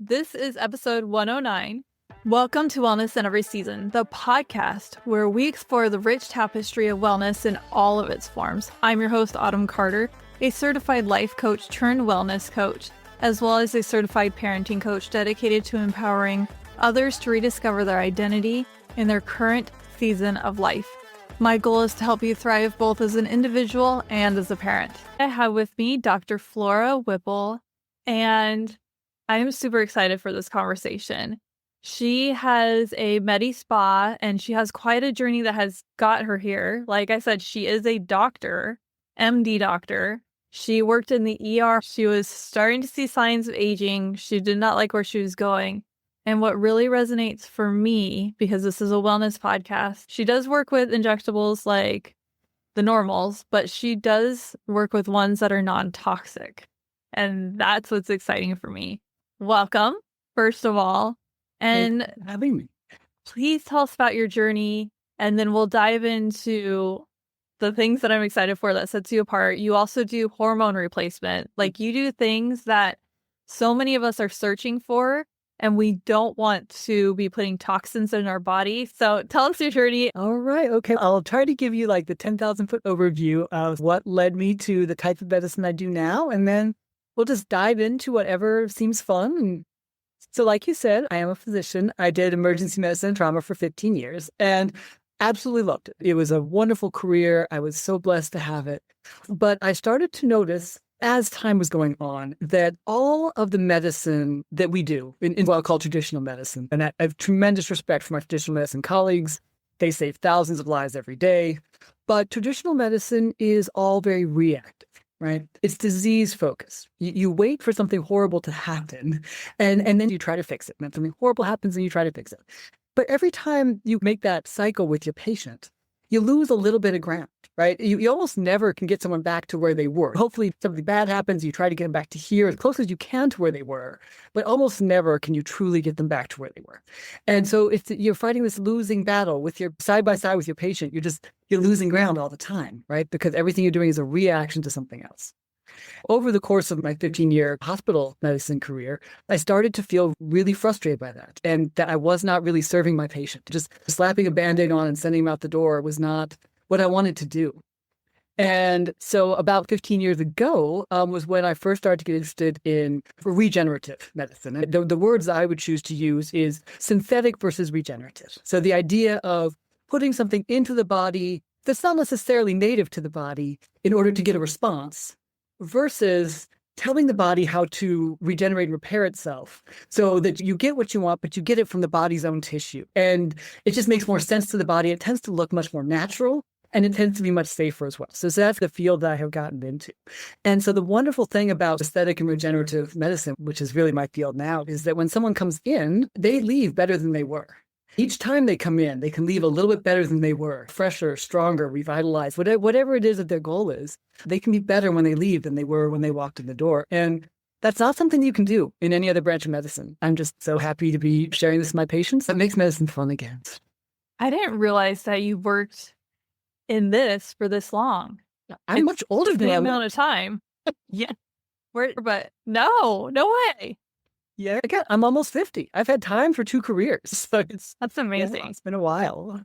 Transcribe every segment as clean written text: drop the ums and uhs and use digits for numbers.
This is episode 109. Welcome to Wellness in Every Season, the podcast where we explore the rich tapestry of wellness in all of its forms. I'm your host, Autumn Carter, a certified life coach turned wellness coach, as well as a certified parenting coach dedicated to empowering others to rediscover their identity in their current season of life. My goal is to help you thrive both as an individual and as a parent. I have with me Dr. Flora Whipple, and I am super excited for this conversation. She has a Medi Spa and she has quite a journey that has got her here. Like I said, she is a doctor, MD doctor. She worked in the ER. She was starting to see signs of aging. She did not like where she was going. And what really resonates for me, because this is a wellness podcast, she does work with injectables like the normals, but she does work with ones that are non-toxic. And that's what's exciting for me. Welcome, first of all. And thanks for having me. Please tell us about your journey, and then we'll dive into the things that I'm excited for that sets you apart. You also do hormone replacement. Like, you do things that so many of us are searching for, and we don't want to be putting toxins in our body. So tell us your journey. All right. Okay. I'll try to give you like the 10,000 foot overview of what led me to the type of medicine I do now. And then we'll just dive into whatever seems fun. So like you said, I am a physician. I did emergency medicine and trauma for 15 years and absolutely loved it. It was a wonderful career. I was so blessed to have it. But I started to notice as time was going on that all of the medicine that we do in what I call traditional medicine, and I have tremendous respect for my traditional medicine colleagues. They save thousands of lives every day. But traditional medicine is all very reactive. Right? It's disease focused. You wait for something horrible to happen and then you try to fix it. And then something horrible happens and you try to fix it. But every time you make that cycle with your patient, you lose a little bit of ground, right? You almost never can get someone back to where they were. Hopefully something bad happens, you try to get them back to here as close as you can to where they were, but almost never can you truly get them back to where they were. And so if you're fighting this losing battle with your side by side with your patient, you're losing ground all the time, right? Because everything you're doing is a reaction to something else. Over the course of my 15-year hospital medicine career, I started to feel really frustrated by that, and that I was not really serving my patient. Just slapping a Band-Aid on and sending him out the door was not what I wanted to do. And so about 15 years ago was when I first started to get interested in regenerative medicine. And the words I would choose to use is synthetic versus regenerative. So the idea of putting something into the body that's not necessarily native to the body in order to get a response, versus telling the body how to regenerate and repair itself so that you get what you want, but you get it from the body's own tissue. And it just makes more sense to the body. It tends to look much more natural, and it tends to be much safer as well. So that's the field that I have gotten into. And so the wonderful thing about aesthetic and regenerative medicine, which is really my field now, is that when someone comes in, they leave better than they were. Each time they come in, they can leave a little bit better than they were, fresher, stronger, revitalized, whatever it is that their goal is. They can be better when they leave than they were when they walked in the door. And that's not something you can do in any other branch of medicine. I'm just so happy to be sharing this with my patients. That makes medicine fun again. I didn't realize that you worked in this for this long. I'm much older than the that amount of time. Yeah. But no way. Yeah, again, I'm almost 50. I've had time for 2 careers. So That's amazing. Yeah, it's been a while.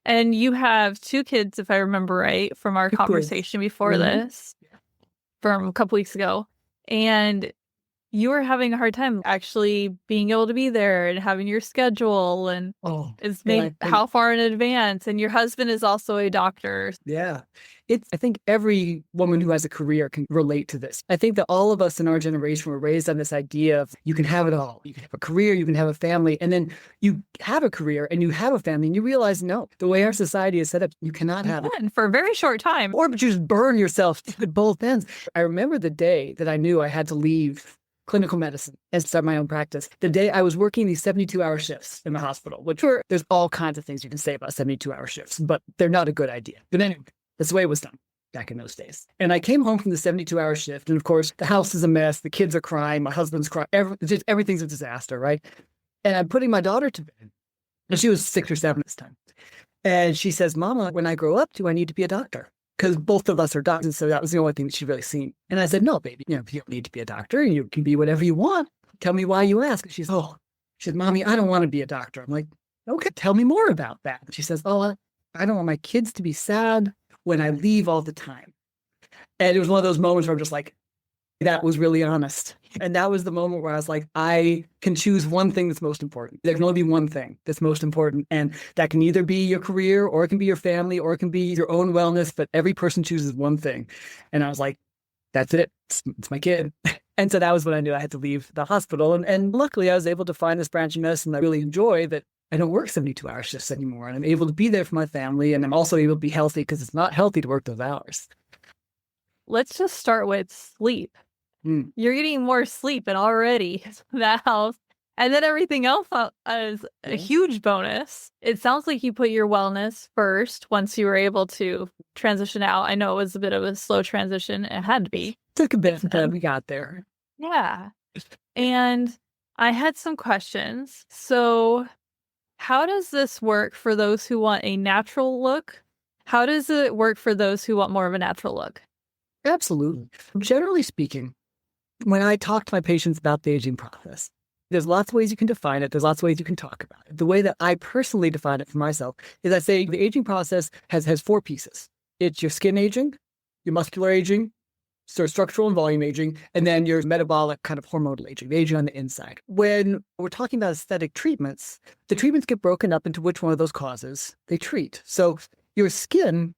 And you have 2 kids, if I remember right, from our conversation before this, from a couple weeks ago. And you were having a hard time actually being able to be there and having your schedule, and it's made how far in advance. And your husband is also a doctor. Yeah. I think every woman who has a career can relate to this. I think that all of us in our generation were raised on this idea of you can have it all. You can have a career, you can have a family, and then you have a career and you have a family and you realize, no, the way our society is set up, you cannot have it. And for a very short time. Or but you just burn yourself at both ends. I remember the day that I knew I had to leave clinical medicine and start my own practice. The day I was working these 72-hour shifts in the hospital, there's all kinds of things you can say about 72-hour shifts, but they're not a good idea. But anyway, that's the way it was done back in those days. And I came home from the 72-hour shift, and of course, the house is a mess. The kids are crying. My husband's crying. Everything's a disaster, right? And I'm putting my daughter to bed. And she was 6 or 7 this time. And she says, Mama, when I grow up, do I need to be a doctor? Because both of us are doctors, so that was the only thing that she'd really seen. And I said, no, baby, you don't need to be a doctor. You can be whatever you want. tell me why you ask. She said, Mommy, I don't want to be a doctor. I'm like, okay, tell me more about that. She says, I don't want my kids to be sad when I leave all the time. And it was one of those moments where I'm just like, that was really honest. And that was the moment where I was like, I can choose one thing that's most important. There can only be one thing that's most important. And that can either be your career, or it can be your family, or it can be your own wellness. But every person chooses one thing. And I was like, that's it. It's my kid. And so that was when I knew I had to leave the hospital. And luckily, I was able to find this branch of medicine that I really enjoy, that I don't work 72-hour shifts anymore. And I'm able to be there for my family. And I'm also able to be healthy, because it's not healthy to work those hours. Let's just start with sleep. You're getting more sleep, and already that helps. And then everything else is a huge bonus. It sounds like you put your wellness first once you were able to transition out. I know it was a bit of a slow transition. It had to be. Took a bit, but we got there. Yeah. And I had some questions. So how does this work for those who want a natural look? How does it work for those who want more of a natural look? Absolutely. Generally speaking, when I talk to my patients about the aging process, there's lots of ways you can define it. There's lots of ways you can talk about it. The way that I personally define it for myself is I say the aging process has 4 pieces. It's your skin aging, your muscular aging, so structural and volume aging, and then your metabolic kind of hormonal aging, the aging on the inside. When we're talking about aesthetic treatments, the treatments get broken up into which one of those causes they treat. So your skin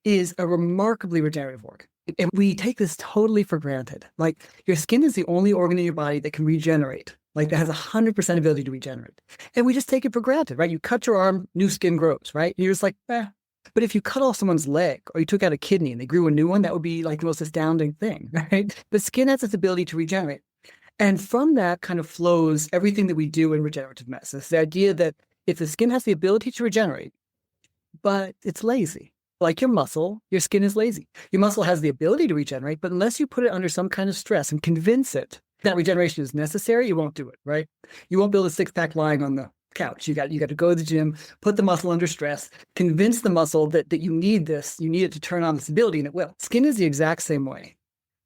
is a remarkably regenerative organ. And we take this totally for granted. Like, your skin is the only organ in your body that can regenerate. Like, that has 100% ability to regenerate. And we just take it for granted, right? You cut your arm, new skin grows, right? You're just like, eh. But if you cut off someone's leg, or you took out a kidney and they grew a new one, that would be like the most astounding thing, right? The skin has its ability to regenerate. And from that kind of flows everything that we do in regenerative medicine. It's the idea that if the skin has the ability to regenerate, but it's lazy. Like your muscle, your skin is lazy. Your muscle has the ability to regenerate, but unless you put it under some kind of stress and convince it that regeneration is necessary, you won't do it, right? You won't build a 6-pack lying on the couch. You got to go to the gym, put the muscle under stress, convince the muscle that you need this, you need it to turn on this ability, and it will. Skin is the exact same way.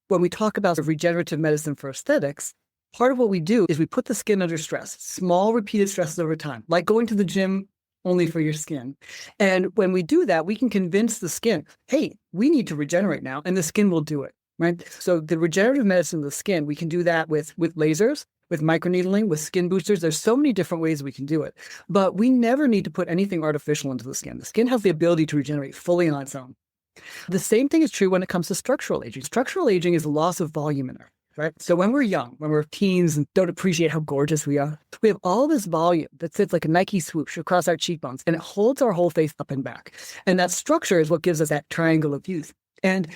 When we talk about regenerative medicine for aesthetics, part of what we do is we put the skin under stress, small repeated stresses over time, like going to the gym only for your skin. And when we do that, we can convince the skin, hey, we need to regenerate now, and the skin will do it, right? So the regenerative medicine of the skin, we can do that with lasers, with microneedling, with skin boosters. There's so many different ways we can do it. But we never need to put anything artificial into the skin. The skin has the ability to regenerate fully on its own. The same thing is true when it comes to structural aging. Structural aging is loss of volume in our, right? So when we're young, when we're teens and don't appreciate how gorgeous we are, we have all this volume that sits like a Nike swoosh across our cheekbones, and it holds our whole face up and back. And that structure is what gives us that triangle of youth. And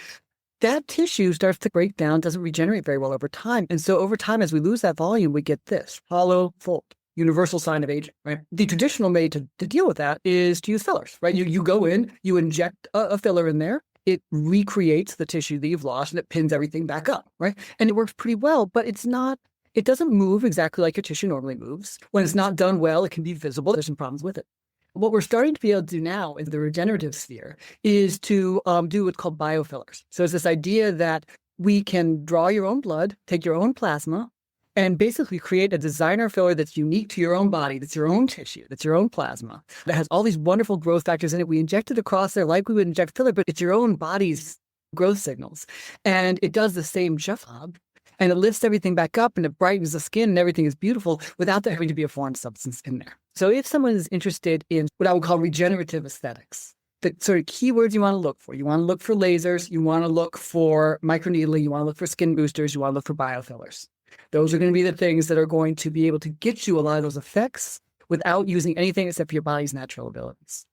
that tissue starts to break down, doesn't regenerate very well over time. And so over time, as we lose that volume, we get this hollow fold, universal sign of aging, right? The traditional way to deal with that is to use fillers, right? You go in, you inject a filler in there, it recreates the tissue that you've lost, and it pins everything back up, right? And it works pretty well, but it doesn't move exactly like your tissue normally moves. When it's not done well, it can be visible. There's some problems with it. What we're starting to be able to do now in the regenerative sphere is to do what's called biofillers. So it's this idea that we can draw your own blood, take your own plasma, and basically create a designer filler that's unique to your own body, that's your own tissue, that's your own plasma, that has all these wonderful growth factors in it. We inject it across there like we would inject filler, but it's your own body's growth signals. And it does the same job. And it lifts everything back up, and it brightens the skin, and everything is beautiful without there having to be a foreign substance in there. So if someone is interested in what I would call regenerative aesthetics, the sort of keywords you want to look for lasers, you want to look for microneedling, you want to look for skin boosters, you want to look for biofillers. Those are going to be the things that are going to be able to get you a lot of those effects without using anything except for your body's natural abilities.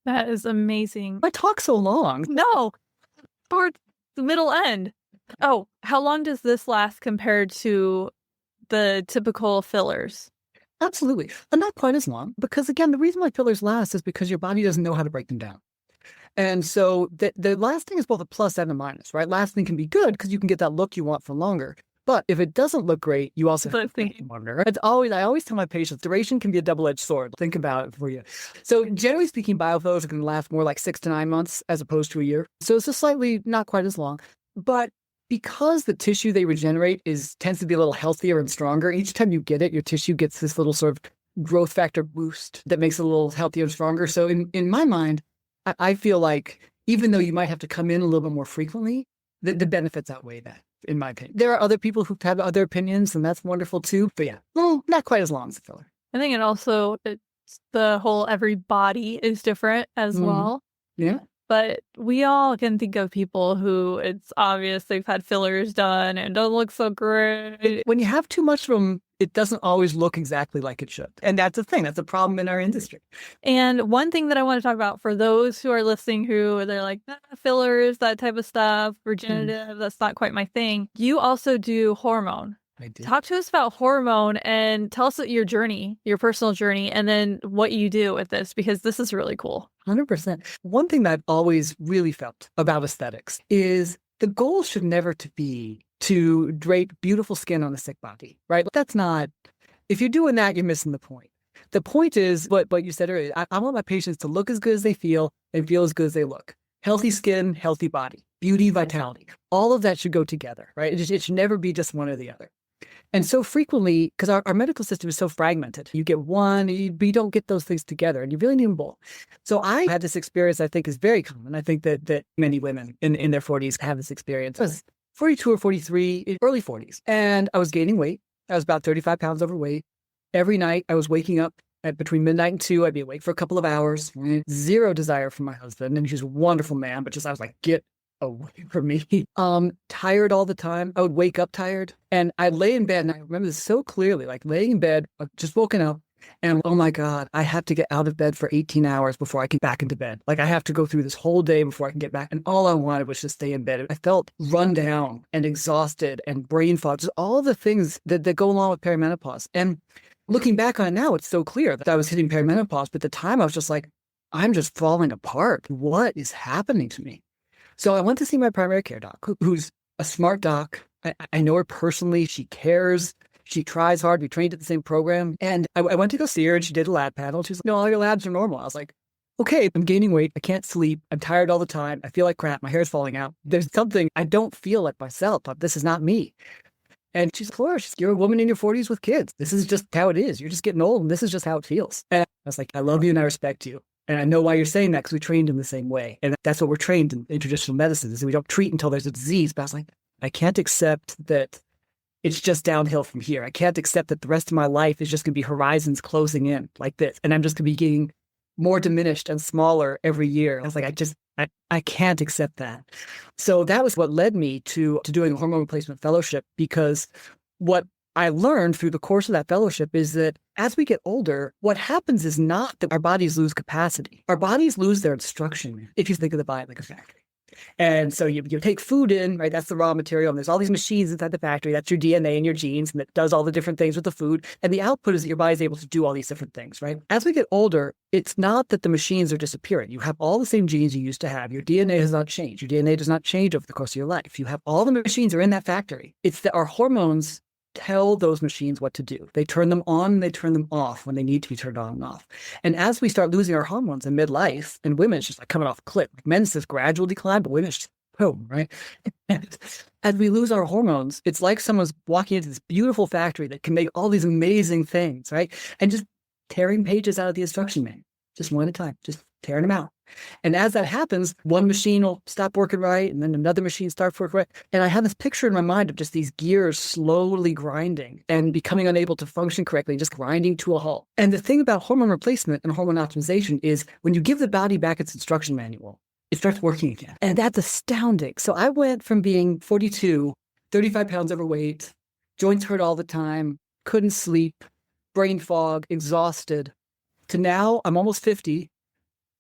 That is amazing. I talk so long. No, towards the middle end. Oh, how long does this last compared to the typical fillers? Absolutely. And not quite as long, because again, the reason why fillers last is because your body doesn't know how to break them down. And so the lasting is both a plus and a minus, right? Lasting can be good because you can get that look you want for longer. But if it doesn't look great, you also have to wonder. I always tell my patients, duration can be a double-edged sword. Think about it for you. So generally speaking, biofillers are going to last more like 6 to 9 months as opposed to a year. So it's just slightly not quite as long. But because the tissue they regenerate tends to be a little healthier and stronger. Each time you get it, your tissue gets this little sort of growth factor boost that makes it a little healthier and stronger. So in my mind, I feel like even though you might have to come in a little bit more frequently, the benefits outweigh that, in my opinion. There are other people who have other opinions, and that's wonderful too. But yeah, well, not quite as long as a filler. I think it's the whole every body is different as well. Yeah. But we all can think of people who it's obvious they've had fillers done and don't look so great. When you have too much of them, it doesn't always look exactly like it should. And that's a thing. That's a problem in our industry. And one thing that I want to talk about for those who are listening who they're like, fillers, that type of stuff, regenerative, that's not quite my thing. You also do hormone. I do. Talk to us about hormone and tell us your journey, your personal journey, and then what you do with this, because this is really cool. 100%. One thing that I've always really felt about aesthetics is the goal should never to be to drape beautiful skin on a sick body, right? That's not, if you're doing that, you're missing the point. The point is what you said earlier. I want my patients to look as good as they feel and feel as good as they look. Healthy skin, healthy body, beauty, vitality. All of that should go together, right? It should never be just one or the other. And so frequently, because our medical system is so fragmented, you get one, but you don't get those things together, and you really need them both. So I had this experience I think is very common. I think that many women in their 40s have this experience. I was 42 or 43, early 40s, and I was gaining weight. I was about 35 pounds overweight. Every night I was waking up at between midnight and 2. I'd be awake for a couple of hours. Zero desire for my husband, and he's a wonderful man, but I was like, get away from me. Tired all the time. I would wake up tired, and I'd lay in bed, and I remember this so clearly, like laying in bed, just woken up, and oh my God, I have to get out of bed for 18 hours before I get back into bed. Like I have to go through this whole day before I can get back. And all I wanted was to stay in bed. I felt run down and exhausted and brain fog, just all of the things that go along with perimenopause. And looking back on it now, it's so clear that I was hitting perimenopause, but at the time I was just like, I'm just falling apart. What is happening to me? So I went to see my primary care doc, who's a smart doc. I know her personally. She cares. She tries hard. We trained at the same program. And I went to go see her, and she did a lab panel. She's like, no, all your labs are normal. I was like, okay, I'm gaining weight. I can't sleep. I'm tired all the time. I feel like crap. My hair's falling out. There's something I don't feel like myself. This is not me. And she's like, Laura, you're a woman in your 40s with kids. This is just how it is. You're just getting old, and this is just how it feels. And I was like, I love you and I respect you. And I know why you're saying that, because we trained in the same way. And that's what we're trained in traditional medicine, is that we don't treat until there's a disease. But I was like, I can't accept that it's just downhill from here. I can't accept that the rest of my life is just going to be horizons closing in like this. And I'm just going to be getting more diminished and smaller every year. I was like, I can't accept that. So that was what led me to doing a hormone replacement fellowship, because what I learned through the course of that fellowship is that as we get older, what happens is not that our bodies lose capacity. Our bodies lose their instruction, if you think of the body like a factory. And so you take food in, right? That's the raw material. And there's all these machines inside the factory. That's your DNA and your genes, and that does all the different things with the food. And the output is that your body's able to do all these different things, right? As we get older, it's not that the machines are disappearing. You have all the same genes you used to have. Your DNA has not changed. Your DNA does not change over the course of your life. You have all the machines are in that factory. It's that our hormones tell those machines what to do. They turn them on and they turn them off when they need to be turned on and off. And as we start losing our hormones in midlife, and women, it's just like coming off a cliff. Like men's this gradual decline, but women's just boom, right? And as we lose our hormones, it's like someone's walking into this beautiful factory that can make all these amazing things, right? And just tearing pages out of the instruction manual, just one at a time, just tearing them out. And as that happens, one machine will stop working right, and then another machine starts working right. And I have this picture in my mind of just these gears slowly grinding and becoming unable to function correctly, just grinding to a halt. And the thing about hormone replacement and hormone optimization is when you give the body back its instruction manual, it starts working again. And that's astounding. So I went from being 42, 35 pounds overweight, joints hurt all the time, couldn't sleep, brain fog, exhausted, to now I'm almost 50.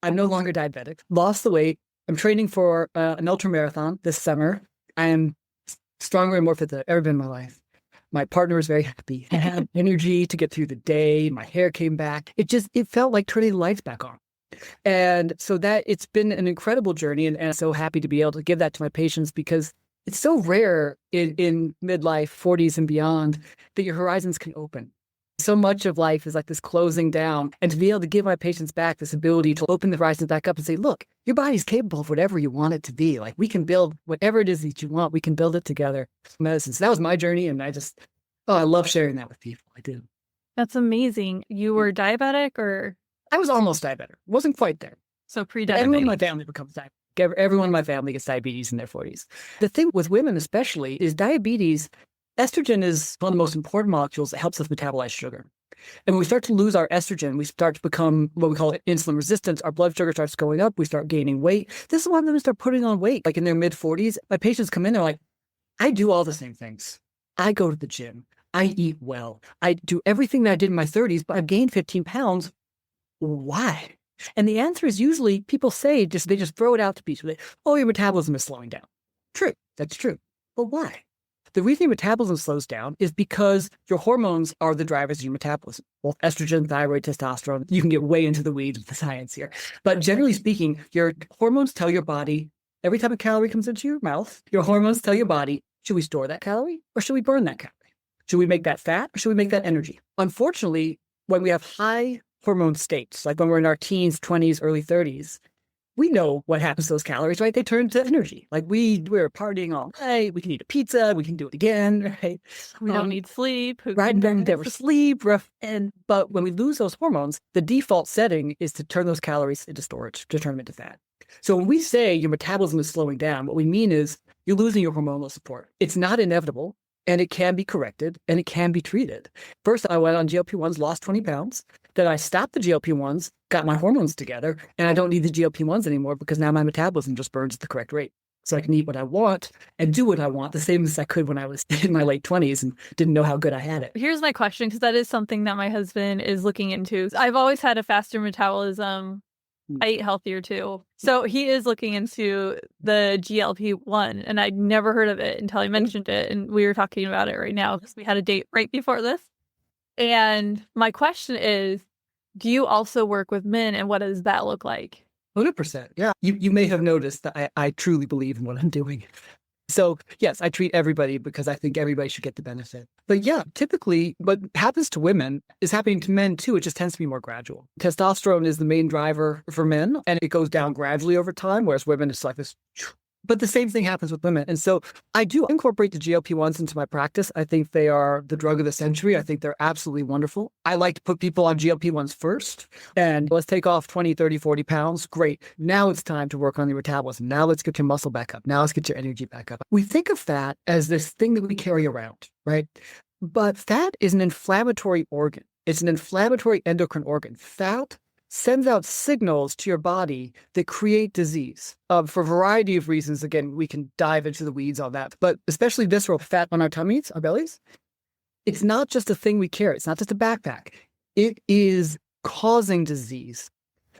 I'm no longer diabetic, lost the weight. I'm training for an ultra marathon this summer. I am stronger and more fit than I've ever been in my life. My partner was very happy. I had energy to get through the day. My hair came back. It felt like turning the lights back on. And so that it's been an incredible journey. And I'm so happy to be able to give that to my patients, because it's so rare in midlife, 40s and beyond, that your horizons can open. So much of life is like this closing down, and to be able to give my patients back this ability to open the horizons back up and say, look, your body's capable of whatever you want it to be. Like we can build whatever it is that you want. We can build it together. Medicine. So that was my journey. And I love sharing that with people. I do. That's amazing. You were diabetic or? I was almost diabetic. Wasn't quite there. So pre-diabetic. Everyone in my family becomes diabetic. Everyone in my family gets diabetes in their 40s. The thing with women especially is diabetes. Estrogen is one of the most important molecules that helps us metabolize sugar. And when we start to lose our estrogen, we start to become what we call insulin resistance. Our blood sugar starts going up. We start gaining weight. This is why women start putting on weight. Like in their mid-40s, my patients come in, they're like, I do all the same things. I go to the gym. I eat well. I do everything that I did in my 30s, but I've gained 15 pounds. Why? And the answer is usually people say, they just throw it out to people. Oh, your metabolism is slowing down. True. That's true. But why? The reason your metabolism slows down is because your hormones are the drivers of your metabolism, both estrogen, thyroid, testosterone. You can get way into the weeds of the science here. But generally speaking, your hormones tell your body, every time a calorie comes into your mouth, your hormones tell your body, should we store that calorie or should we burn that calorie? Should we make that fat or should we make that energy? Unfortunately, when we have high hormone states, like when we're in our teens, 20s, early 30s, we know what happens to those calories, right? They turn to energy. Like we're partying all night. We can eat a pizza. We can do it again, right? We don't need sleep. Right, and then never sleep. But when we lose those hormones, the default setting is to turn those calories into storage, to turn them into fat. So when we say your metabolism is slowing down, what we mean is you're losing your hormonal support. It's not inevitable, and it can be corrected, and it can be treated. First, I went on GLP-1s, lost 20 pounds. Then I stopped the GLP-1s, got my hormones together, and I don't need the GLP-1s anymore because now my metabolism just burns at the correct rate. So I can eat what I want and do what I want, the same as I could when I was in my late 20s and didn't know how good I had it. Here's my question, because that is something that my husband is looking into. I've always had a faster metabolism. I eat healthier too. So he is looking into the GLP-1, and I'd never heard of it until I mentioned it. And we were talking about it right now because we had a date right before this. And my question is, do you also work with men, and what does that look like? 100%. Yeah. You may have noticed that I truly believe in what I'm doing. So yes, I treat everybody because I think everybody should get the benefit. But yeah, typically what happens to women is happening to men too. It just tends to be more gradual. Testosterone is the main driver for men, and it goes down gradually over time, whereas women, it's like this. But the same thing happens with women. And so I do incorporate the GLP-1s into my practice. I think they are the drug of the century. I think they're absolutely wonderful. I like to put people on GLP-1s first. And let's take off 20, 30, 40 pounds. Great. Now it's time to work on your metabolism. Now let's get your muscle back up. Now let's get your energy back up. We think of fat as this thing that we carry around, right? But fat is an inflammatory organ. It's an inflammatory endocrine organ. Fat sends out signals to your body that create disease for a variety of reasons. Again, we can dive into the weeds on that, but especially visceral fat on our tummies, our bellies. It's not just a thing we carry. It's not just a backpack. It is causing disease.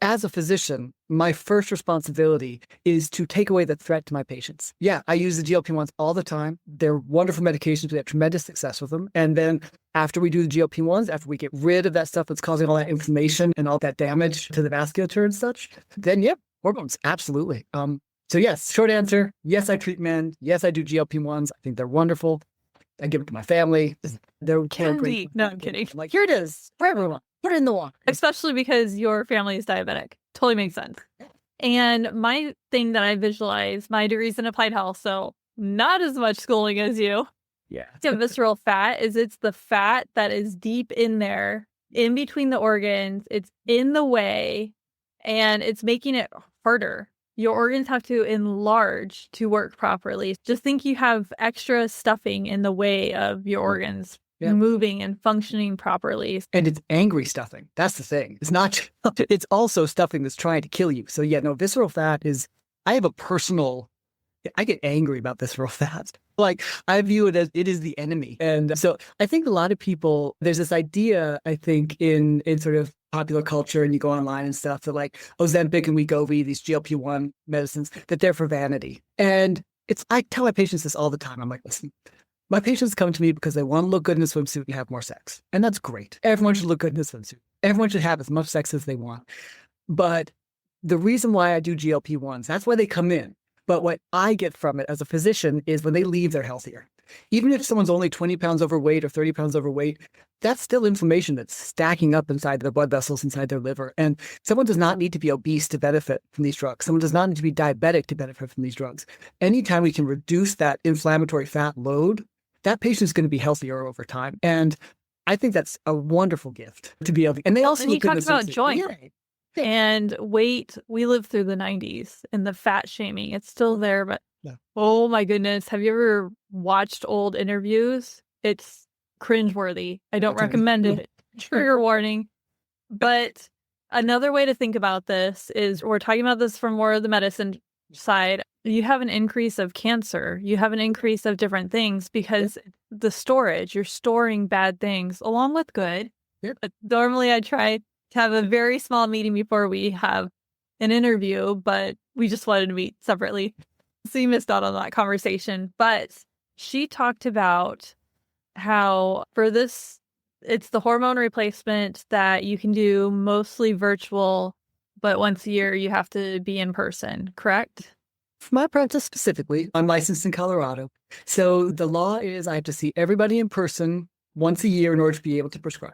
As a physician, my first responsibility is to take away the threat to my patients. Yeah, I use the GLP-1s all the time. They're wonderful medications. We have tremendous success with them. And then after we do the GLP-1s, after we get rid of that stuff that's causing all that inflammation and all that damage to the vasculature and such, then yeah, hormones, absolutely. So yes, short answer, yes, I treat men. Yes, I do GLP-1s. I think they're wonderful. I give it to my family. They're Candy. No, I'm kidding. I'm like, here it is for everyone. Put it in the water. Especially because your family is diabetic. Totally makes sense. And my thing that I visualize, my degree's in applied health, so not as much schooling as you. Yeah. The visceral fat it's the fat that is deep in there, in between the organs. It's in the way, and it's making it harder. Your organs have to enlarge to work properly. Just think you have extra stuffing in the way of your organs. Yeah. Moving and functioning properly. And it's angry stuffing. That's the thing. It's not, it's also stuffing that's trying to kill you. So yeah, no, visceral fat is, I get angry about visceral fat. Like I view it as it is the enemy. And so I think a lot of people, there's this idea, I think in sort of popular culture, and you go online and stuff, that like Ozempic and Wegovy, these GLP-1 medicines, that they're for vanity. And I tell my patients this all the time. I'm like, listen, my patients come to me because they want to look good in a swimsuit and have more sex. And that's great. Everyone should look good in a swimsuit. Everyone should have as much sex as they want. But the reason why I do GLP-1s, that's why they come in. But what I get from it as a physician is when they leave, they're healthier. Even if someone's only 20 pounds overweight or 30 pounds overweight, that's still inflammation that's stacking up inside their blood vessels, inside their liver. And someone does not need to be obese to benefit from these drugs. Someone does not need to be diabetic to benefit from these drugs. Anytime we can reduce that inflammatory fat load, that patient is going to be healthier over time. And I think that's a wonderful gift to be able to. And they also you talked about joint and weight. We lived through the 90s and the fat shaming. It's still there, but oh my goodness. Have you ever watched old interviews? It's cringeworthy. I don't recommend it. Trigger warning. But another way to think about this is we're talking about this from more of the medicine side. You have an increase of cancer. You have an increase of different things because the storage, you're storing bad things along with good. But normally I try to have a very small meeting before we have an interview, but we just wanted to meet separately. So you missed out on that conversation. But she talked about how for this, it's the hormone replacement that you can do mostly virtual, but once a year you have to be in person, correct? For my practice specifically, I'm licensed in Colorado. So the law is I have to see everybody in person once a year in order to be able to prescribe.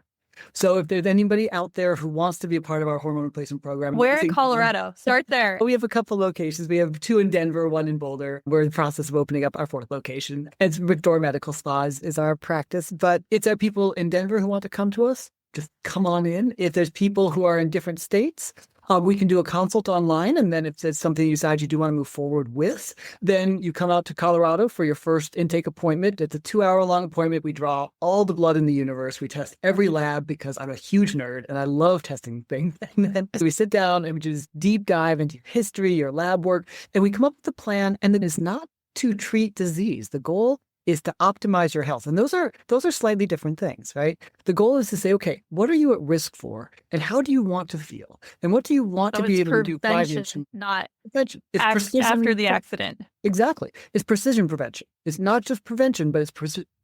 So if there's anybody out there who wants to be a part of our hormone replacement program. Where in Colorado? Start there. We have a couple locations. We have 2 in Denver, 1 in Boulder. We're in the process of opening up our 4th location. It's Victoria Medical Spas is our practice. But it's our people in Denver who want to come to us. Just come on in. If there's people who are in different states, we can do a consult online. And then if there's something you decide you do want to move forward with, then you come out to Colorado for your first intake appointment. It's a 2-hour-long appointment. We draw all the blood in the universe. We test every lab because I'm a huge nerd and I love testing things. And then we sit down and we just deep dive into your history, your lab work, and we come up with a plan. And then it's not to treat disease. The goal is to optimize your health. And those are slightly different things, right? The goal is to say, okay, what are you at risk for? And how do you want to feel? And what do you want to be able to do 5 years from not prevention? It's after the accident. Exactly. It's precision prevention. It's not just prevention, but it's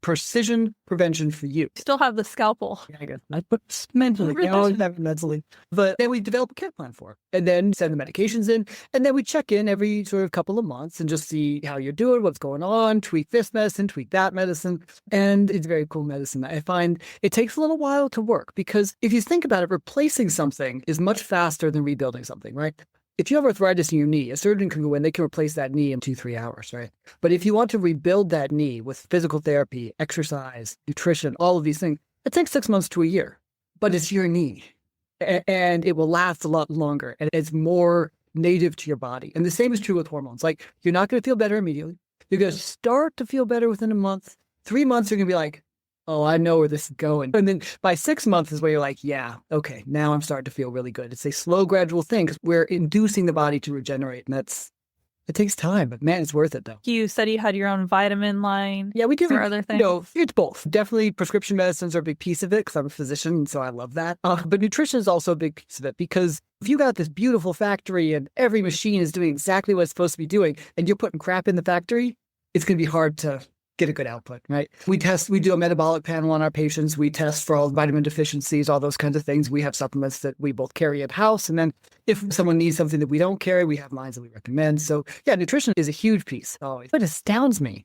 precision prevention for you. Still have the scalpel. Yeah, I guess. I put mentally. Mentally. But then we develop a care plan for it and then send the medications in. And then we check in every sort of couple of months and just see how you're doing, what's going on, tweak this medicine, tweak that medicine. And it's very cool medicine. I find it takes a little while to work because if you think about it, replacing something is much faster than rebuilding something, right? If you have arthritis in your knee, a surgeon can go in, they can replace that knee in 2-3 hours, right? But if you want to rebuild that knee with physical therapy, exercise, nutrition, all of these things, it takes 6 months to a year. But it's your knee. And it will last a lot longer. And it's more native to your body. And the same is true with hormones. Like, you're not going to feel better immediately. You're going to start to feel better within a month. 3 months, you're going to be like, oh, I know where this is going. And then by 6 months is where you're like, yeah, okay, now I'm starting to feel really good. It's a slow, gradual thing because we're inducing the body to regenerate. And it takes time, but man, it's worth it though. You said you had your own vitamin line. Yeah, we do. For other things. It's both. Definitely prescription medicines are a big piece of it because I'm a physician, and so I love that. But nutrition is also a big piece of it because if you got this beautiful factory and every machine is doing exactly what it's supposed to be doing and you're putting crap in the factory, it's going to be hard to get a good output, right? We do a metabolic panel on our patients. We test for all vitamin deficiencies, all those kinds of things. We have supplements that we both carry at house. And then if someone needs something that we don't carry, we have lines that we recommend. So yeah, nutrition is a huge piece always. It astounds me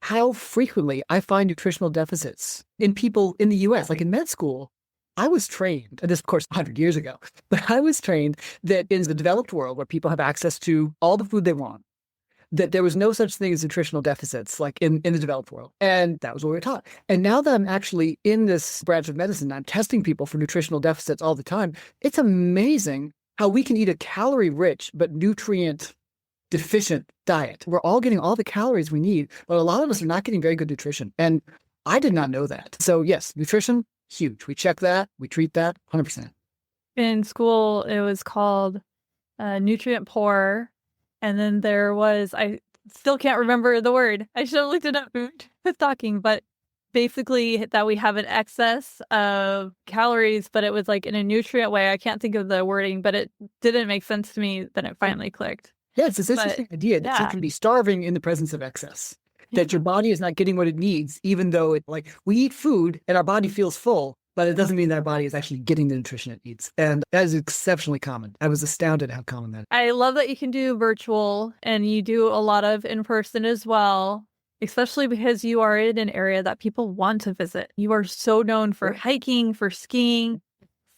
how frequently I find nutritional deficits in people in the US, like in med school. I was trained, and this of course 100 years ago, but I was trained that in the developed world where people have access to all the food they want, that there was no such thing as nutritional deficits like in the developed world. And that was what we were taught. And now that I'm actually in this branch of medicine, I'm testing people for nutritional deficits all the time. It's amazing how we can eat a calorie-rich but nutrient-deficient diet. We're all getting all the calories we need, but a lot of us are not getting very good nutrition. And I did not know that. So yes, nutrition, huge. We check that. We treat that 100%. In school, it was called nutrient poor. And then there was, I still can't remember the word. I should have looked it up with talking, but basically that we have an excess of calories, but it was like in a nutrient way. I can't think of the wording, but it didn't make sense to me. Then it finally clicked. Yeah, it's this interesting idea that you can be starving in the presence of excess, that your body is not getting what it needs, even though we eat food and our body feels full, but it doesn't mean that our body is actually getting the nutrition it needs. And that is exceptionally common. I was astounded how common that is. I love that you can do virtual and you do a lot of in-person as well. especially because you are in an area that people want to visit. You are so known for hiking, for skiing,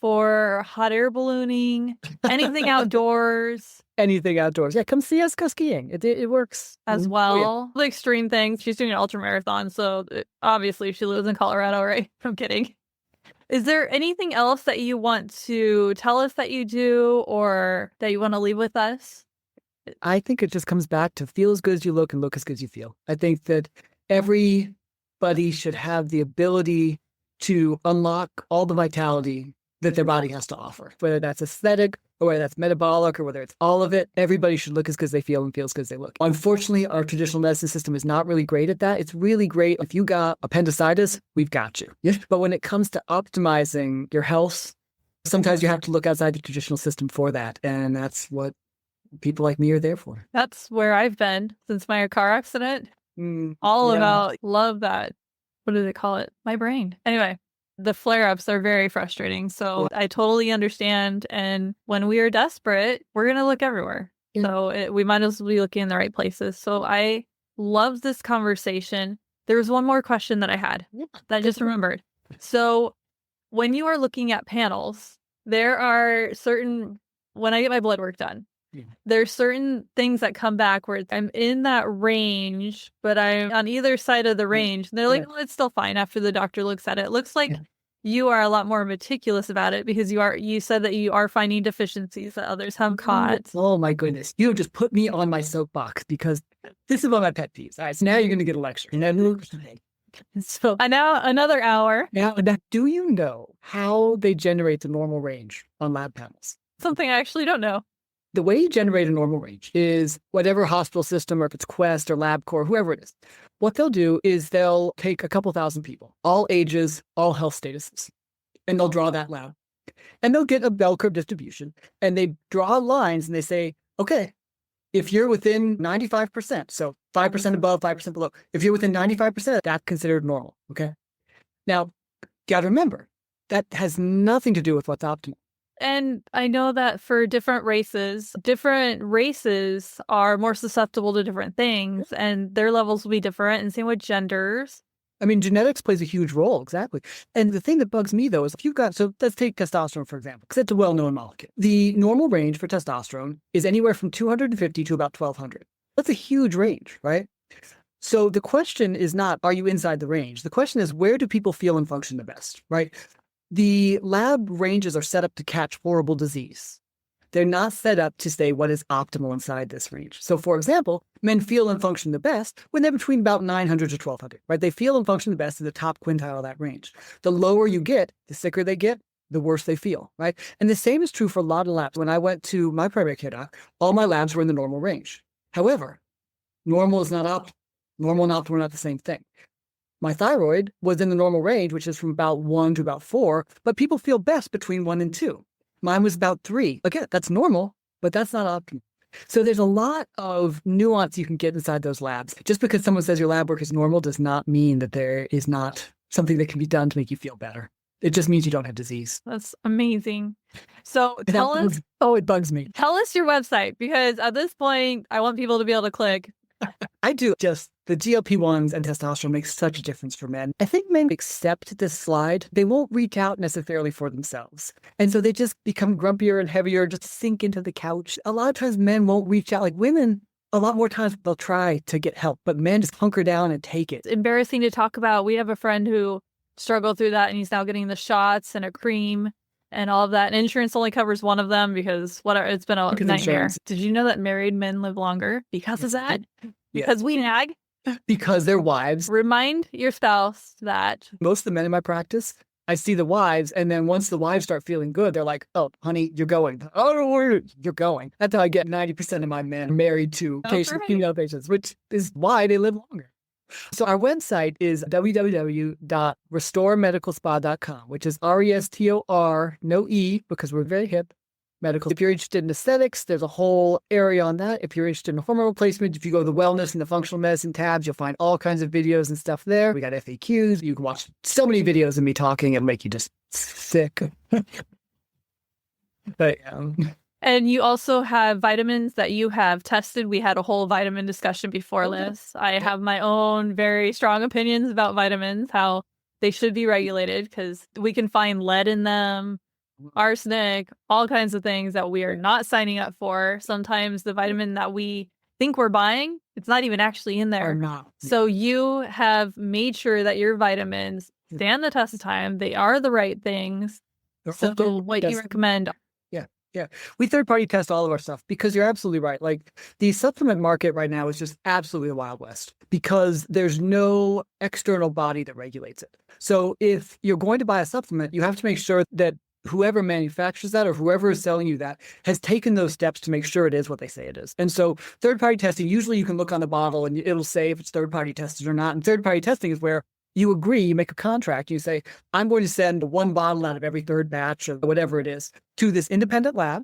for hot air ballooning, anything outdoors. Anything outdoors. Yeah, come see us go skiing. It works. As well. The extreme things. She's doing an ultra marathon, so obviously she lives in Colorado, right? I'm kidding. Is there anything else that you want to tell us that you do or that you want to leave with us? I think it just comes back to feel as good as you look and look as good as you feel. I think that everybody should have the ability to unlock all the vitality that their body has to offer, whether that's aesthetic or whether that's metabolic or whether it's all of it. Everybody should look as good as they feel and feel as good as they look. Unfortunately, our traditional medicine system is not really great at that. It's really great if you got appendicitis, we've got you. Yeah. But when it comes to optimizing your health, sometimes you have to look outside the traditional system for that. And that's what people like me are there for. That's where I've been since my car accident. About love that. What do they call it? My brain. Anyway. The flare-ups are very frustrating. So I totally understand. And when we are desperate, we're going to look everywhere. Yeah. So we might as well be looking in the right places. So I love this conversation. There was one more question that I had that I just remembered. So when you are looking at panels, there are when I get my blood work done, there's certain things that come back where I'm in that range, but I'm on either side of the range. And they're like, well, it's still fine after the doctor looks at it. It looks like you are a lot more meticulous about it because you said that you are finding deficiencies that others have caught. Oh my goodness. You just put me on my soapbox because this is one of my pet peeves. All right, so now you're going to get a lecture. So now another hour. Now, do you know how they generate the normal range on lab panels? Something I actually don't know. The way you generate a normal range is whatever hospital system, or if it's Quest or LabCorp, whoever it is, what they'll do is they'll take a couple thousand people, all ages, all health statuses, and they'll draw that lab. And they'll get a bell curve distribution, and they draw lines, and they say, okay, if you're within 95%, so 5% above, 5% below, if you're within 95%, that's considered normal, okay? Now, you got to remember, that has nothing to do with what's optimal. And I know that for different races are more susceptible to different things and their levels will be different, and same with genders. I mean, genetics plays a huge role, exactly. And the thing that bugs me, though, is if you've got, so let's take testosterone, for example, because it's a well-known molecule. The normal range for testosterone is anywhere from 250 to about 1,200. That's a huge range, right? So the question is not, are you inside the range? The question is, where do people feel and function the best, right? The lab ranges are set up to catch horrible disease. They're not set up to say what is optimal inside this range. So, for example, men feel and function the best when they're between about 900 to 1,200, right? They feel and function the best in the top quintile of that range. The lower you get, the sicker they get, the worse they feel, right? And the same is true for a lot of labs. When I went to my primary care doc, all my labs were in the normal range. However, normal is not optimal. Normal and optimal are not the same thing. My thyroid was in the normal range, which is from about 1 to about 4, but people feel best between 1 and 2. Mine was about 3. Again, that's normal, but that's not optimal. So there's a lot of nuance you can get inside those labs. Just because someone says your lab work is normal does not mean that there is not something that can be done to make you feel better. It just means you don't have disease. That's amazing. So tell us. Oh, it bugs me. Tell us your website, because at this point, I want people to be able to click. I do. Just the GLP-1s and testosterone makes such a difference for men. I think men accept this slide. They won't reach out necessarily for themselves. And so they just become grumpier and heavier, just sink into the couch. A lot of times men won't reach out. Like women, a lot more times they'll try to get help, but men just hunker down and take it. It's embarrassing to talk about. We have a friend who struggled through that, and he's now getting the shots and a cream and all of that. And insurance only covers one of them because it's been a nightmare. Insurance. Did you know that married men live longer because of that? Because we nag? Because their wives. Remind your spouse that. Most of the men in my practice, I see the wives, and then once the wives start feeling good, they're like, oh, honey, you're going. Oh, don't worry, you're going. That's how I get 90% of my men married to female patients, which is why they live longer. So our website is www.restoremedicalspa.com, which is RESTOR, no E, because we're very hip, medical. If you're interested in aesthetics, there's a whole area on that. If you're interested in hormone replacement, if you go to the wellness and the functional medicine tabs, you'll find all kinds of videos and stuff there. We got FAQs. You can watch so many videos of me talking. It'll make you just sick. But And you also have vitamins that you have tested. We had a whole vitamin discussion before this. I have my own very strong opinions about vitamins, how they should be regulated because we can find lead in them, arsenic, all kinds of things that we are not signing up for. Sometimes the vitamin that we think we're buying, it's not even actually in there. Or not. So you have made sure that your vitamins stand the test of time. They are the right things. So what you recommend. Yeah. We third-party test all of our stuff because you're absolutely right. Like the supplement market right now is just absolutely the Wild West because there's no external body that regulates it. So if you're going to buy a supplement, you have to make sure that whoever manufactures that or whoever is selling you that has taken those steps to make sure it is what they say it is. And so third-party testing, usually you can look on the bottle and it'll say if it's third-party tested or not. And third-party testing is where you agree, you make a contract, you say, I'm going to send one bottle out of every third batch of whatever it is to this independent lab.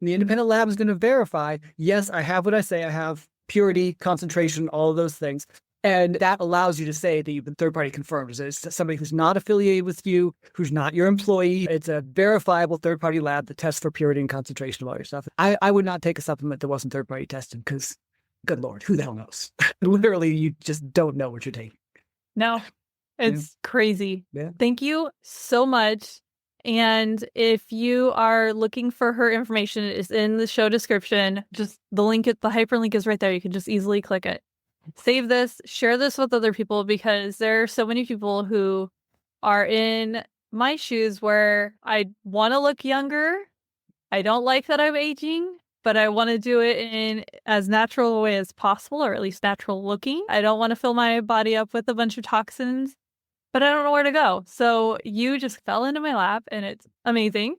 And the independent lab is going to verify, yes, I have what I say I have, purity, concentration, all of those things. And that allows you to say that you've been third-party confirmed. It's somebody who's not affiliated with you, who's not your employee. It's a verifiable third-party lab that tests for purity and concentration of all your stuff. I would not take a supplement that wasn't third-party tested because, good Lord, who the hell knows? Literally, you just don't know what you're taking. No. It's crazy. Yeah. Thank you so much. And if you are looking for her information, it is in the show description. Just the hyperlink is right there. You can just easily click it. Save this, share this with other people because there are so many people who are in my shoes where I want to look younger. I don't like that I'm aging, but I want to do it in as natural a way as possible, or at least natural looking. I don't want to fill my body up with a bunch of toxins, but I don't know where to go. So you just fell into my lap and it's amazing.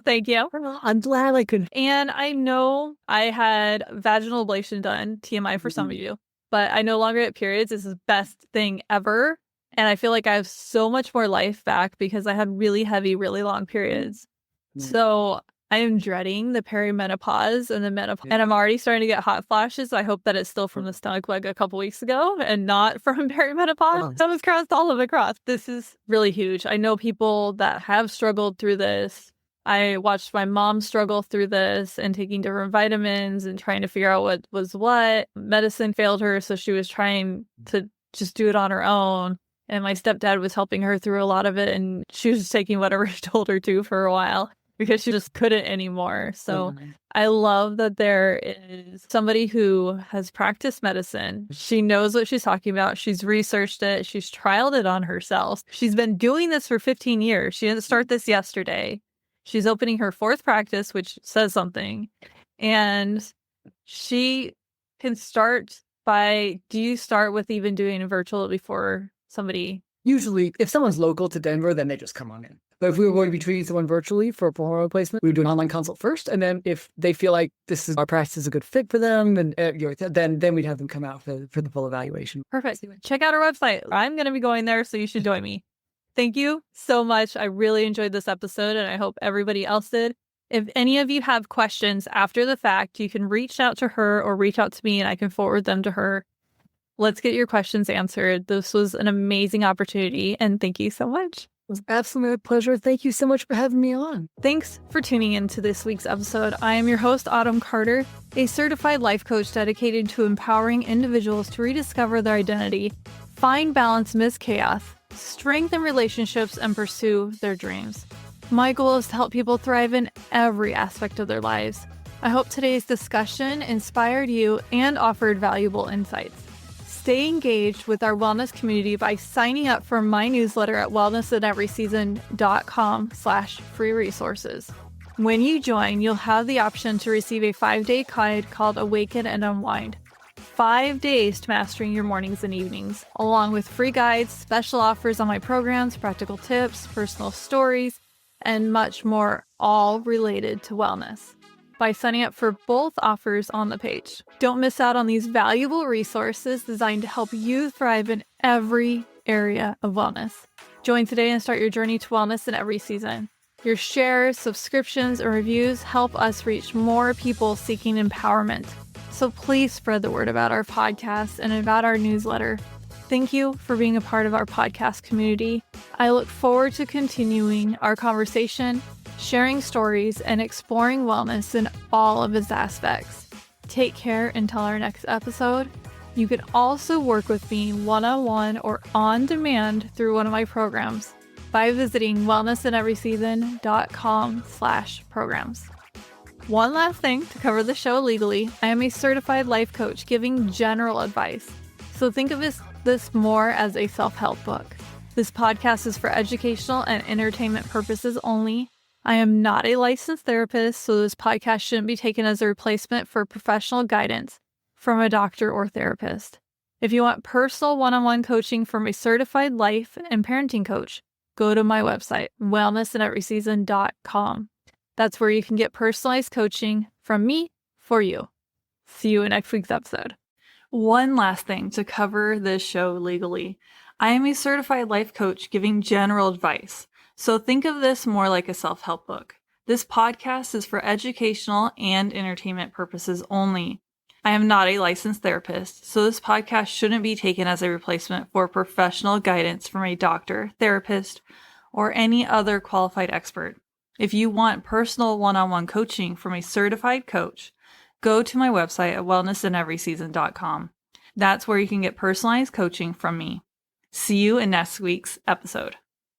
Thank you. I'm glad I could. And I know I had vaginal ablation done, TMI for some of you, but I no longer get periods. This is the best thing ever. And I feel like I have so much more life back because I had really heavy, really long periods. So I am dreading the perimenopause and the menopause. And I'm already starting to get hot flashes. I hope that it's still from the stomach bug a couple weeks ago and not from perimenopause. I was crossed all of the cross. This is really huge. I know people that have struggled through this. I watched my mom struggle through this and taking different vitamins and trying to figure out what was what. Medicine failed her, so she was trying to just do it on her own. And my stepdad was helping her through a lot of it, and she was just taking whatever he told her to for a while because she just couldn't anymore. So I love that there is somebody who has practiced medicine. She knows what she's talking about. She's researched it. She's trialed it on herself. She's been doing this for 15 years. She didn't start this yesterday. She's opening her 4th practice, which says something. And she can start by, do you start with even doing a virtual before somebody? Usually, if someone's local to Denver, then they just come on in. But if we were going to be treating someone virtually for a hormone replacement, we would do an online consult first. And then if they feel like our practice is a good fit for them, then we'd have them come out for the full evaluation. Perfect. Check out our website. I'm going to be going there, so you should join me. Thank you so much. I really enjoyed this episode, and I hope everybody else did. If any of you have questions after the fact, you can reach out to her or reach out to me, and I can forward them to her. Let's get your questions answered. This was an amazing opportunity, and thank you so much. It was absolutely my pleasure. Thank you so much for having me on. Thanks for tuning in to this week's episode. I am your host, Autumn Carter, a certified life coach dedicated to empowering individuals to rediscover their identity, find balance amidst chaos, strengthen relationships, and pursue their dreams. My goal is to help people thrive in every aspect of their lives. I hope today's discussion inspired you and offered valuable insights. Stay engaged with our wellness community by signing up for my newsletter at wellnessinEverySeason.com/free resources. When you join, you'll have the option to receive a 5-day guide called Awaken and Unwind. 5 days to mastering your mornings and evenings, along with free guides, special offers on my programs, practical tips, personal stories, and much more, all related to wellness, by signing up for both offers on the page. Don't miss out on these valuable resources designed to help you thrive in every area of wellness. Join today and start your journey to wellness in every season. Your shares, subscriptions, and reviews help us reach more people seeking empowerment. So please spread the word about our podcast and about our newsletter. Thank you for being a part of our podcast community. I look forward to continuing our conversation sharing stories and exploring wellness in all of its aspects. Take care until our next episode. You can also work with me one-on-one or on demand through one of my programs by visiting wellnessineveryseason.com/programs. One last thing to cover the show legally, I am a certified life coach giving general advice. So think of this more as a self-help book. This podcast is for educational and entertainment purposes only. I am not a licensed therapist, so this podcast shouldn't be taken as a replacement for professional guidance from a doctor or therapist. If you want personal one-on-one coaching from a certified life and parenting coach, go to my website, wellnessineveryseason.com. That's where you can get personalized coaching from me for you. See you in next week's episode. One last thing to cover this show legally. I am a certified life coach giving general advice, so think of this more like a self-help book. This podcast is for educational and entertainment purposes only. I am not a licensed therapist, so this podcast shouldn't be taken as a replacement for professional guidance from a doctor, therapist, or any other qualified expert. If you want personal one-on-one coaching from a certified coach, go to my website at wellnessineveryseason.com. That's where you can get personalized coaching from me. See you in next week's episode.